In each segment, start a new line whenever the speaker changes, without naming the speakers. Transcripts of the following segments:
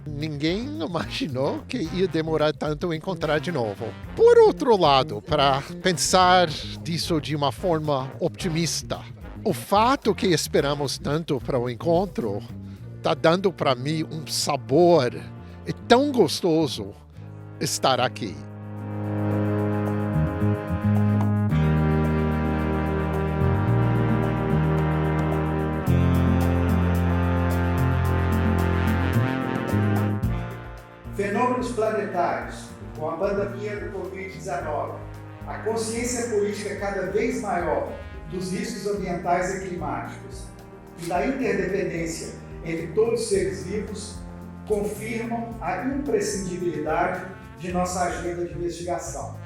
Ninguém imaginou que ia demorar tanto encontrar de novo. Por outro lado, para pensar disso de uma forma otimista, o fato que esperamos tanto para o encontro está dando para mim um sabor. É tão gostoso estar aqui.
Fenômenos planetários, com a pandemia do Covid-19, a consciência política cada vez maior dos riscos ambientais e climáticos e da interdependência entre todos os seres vivos confirmam a imprescindibilidade de nossa agenda de investigação.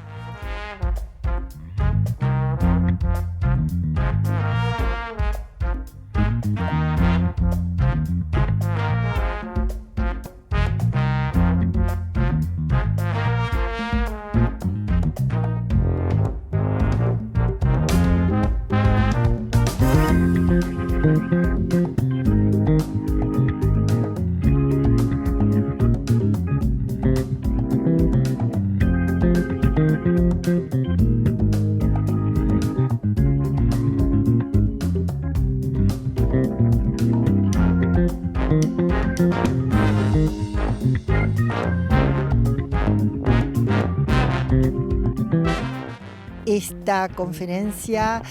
Esta conferencia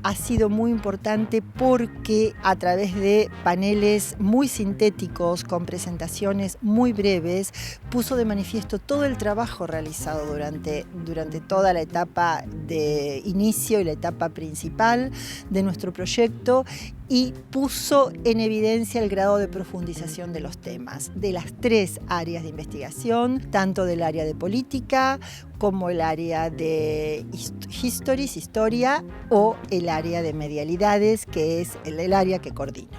ha sido muy importante porque a través de paneles muy sintéticos con presentaciones muy breves puso de manifiesto todo el trabajo realizado durante toda la etapa de inicio y la etapa principal de nuestro proyecto y puso en evidencia el grado de profundización de los temas, de las tres áreas de investigación, tanto del área de política como el área de historia o el área de medialidades, que es el área que coordina.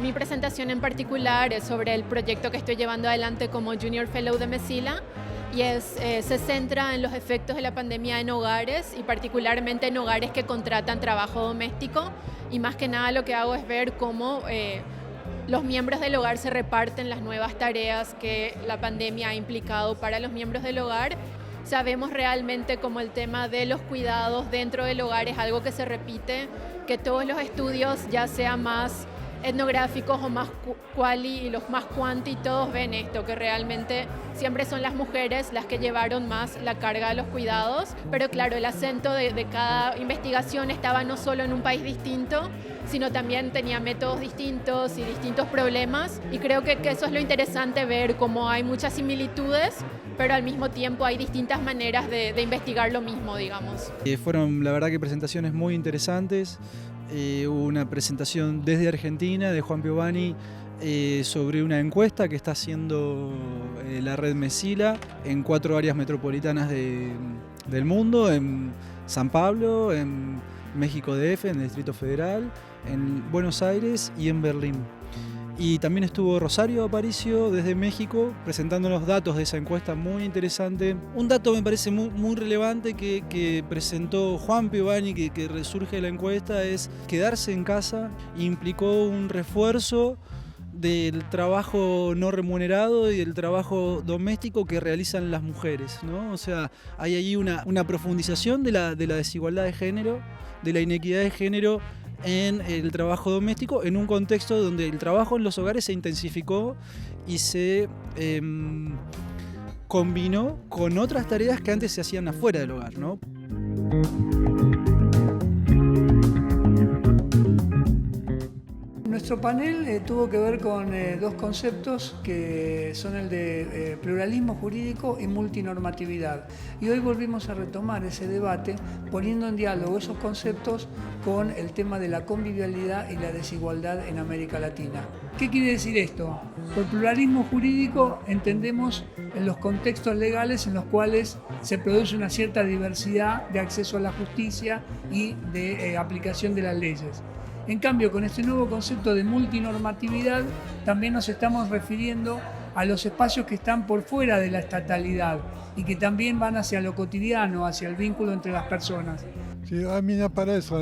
Mi presentación en particular es sobre el proyecto que estoy llevando adelante como Junior Fellow de MESILA y se centra en los efectos de la pandemia en hogares y particularmente en hogares que contratan trabajo doméstico, y más que nada lo que hago es ver cómo los miembros del hogar se reparten las nuevas tareas que la pandemia ha implicado para los miembros del hogar. Sabemos realmente cómo el tema de los cuidados dentro del hogar es algo que se repite, que todos los estudios, ya sea más etnográficos o más quali y los más quanti, todos ven esto, que realmente siempre son las mujeres las que llevaron más la carga de los cuidados, pero claro, el acento de cada investigación estaba no solo en un país distinto, sino también tenía métodos distintos y distintos problemas, y creo que eso es lo interesante, ver cómo hay muchas similitudes, pero al mismo tiempo hay distintas maneras de investigar lo mismo, digamos.
Fueron, la verdad, que presentaciones muy interesantes. Hubo una presentación desde Argentina de Juan Piovani sobre una encuesta que está haciendo la red MESILA en 4 áreas metropolitanas del mundo, en San Pablo, en México DF, en el Distrito Federal, en Buenos Aires y en Berlín. Y también estuvo Rosario Aparicio desde México presentando los datos de esa encuesta muy interesante. Un dato me parece muy relevante que presentó Juan Piovani, que resurge de la encuesta, es quedarse en casa implicó un refuerzo del trabajo no remunerado y del trabajo doméstico que realizan las mujeres, ¿no? O sea, hay ahí una profundización de la desigualdad de género, de la inequidad de género en el trabajo doméstico, en un contexto donde el trabajo en los hogares se intensificó y se combinó con otras tareas que antes se hacían afuera del hogar, ¿no?
Nuestro panel tuvo que ver con dos conceptos que son el de pluralismo jurídico y multinormatividad. Y hoy volvimos a retomar ese debate poniendo en diálogo esos conceptos con el tema de la convivialidad y la desigualdad en América Latina. ¿Qué quiere decir esto? Por pluralismo jurídico entendemos en los contextos legales en los cuales se produce una cierta diversidad de acceso a la justicia y de aplicación de las leyes. En cambio, con este nuevo concepto de multinormatividad, también nos estamos refiriendo a los espacios que están por fuera de la estatalidad y que también van hacia lo cotidiano, hacia el vínculo entre las personas.
Sim, a minha palestra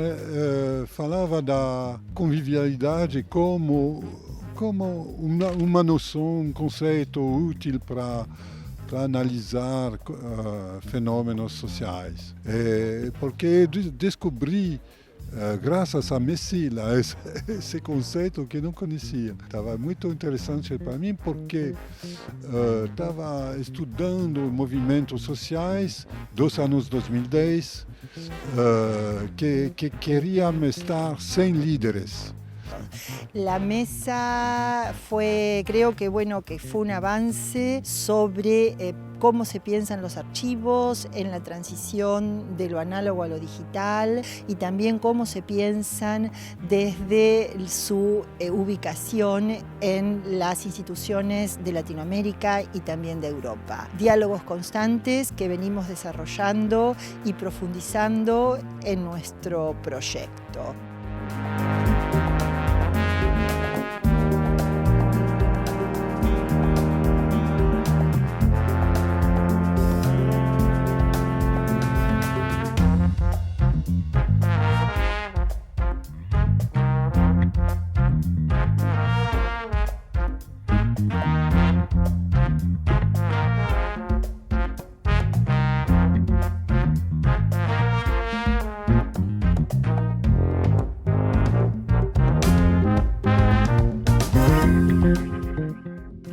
falava da convivialidade como uma noção, um conceito útil para analisar fenômenos sociais. Porque descobri, graças a Messila, esse conceito que não conhecia. Estava muito interessante para mim porque estava estudando movimentos sociais dos anos 2010 que queriam estar sem líderes.
La mesa fue, creo que bueno, que fue un avance sobre cómo se piensan los archivos en la transición de lo análogo a lo digital y también cómo se piensan desde su ubicación en las instituciones de Latinoamérica y también de Europa. Diálogos constantes que venimos desarrollando y profundizando en nuestro proyecto.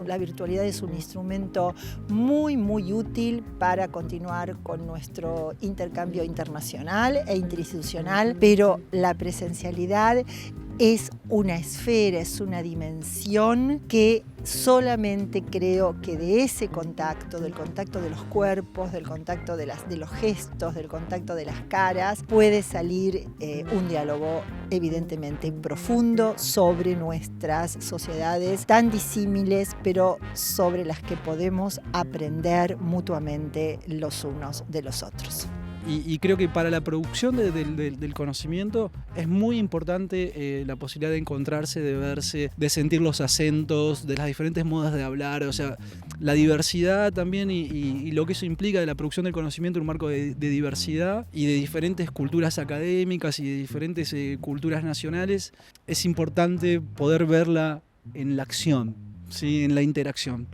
La virtualidad es un instrumento muy útil para continuar con nuestro intercambio internacional e interinstitucional, pero la presencialidad es una esfera, es una dimensión que solamente creo que de ese contacto, del contacto de los cuerpos, del contacto de los gestos, del contacto de las caras, puede salir un diálogo evidentemente profundo sobre nuestras sociedades tan disímiles, pero sobre las que podemos aprender mutuamente los unos de los otros.
Y creo que para la producción del conocimiento es muy importante la posibilidad de encontrarse, de verse, de sentir los acentos, de las diferentes modas de hablar, o sea, la diversidad también y lo que eso implica de la producción del conocimiento en un marco de diversidad y de diferentes culturas académicas y de diferentes culturas nacionales, es importante poder verla en la acción, ¿sí? En la interacción.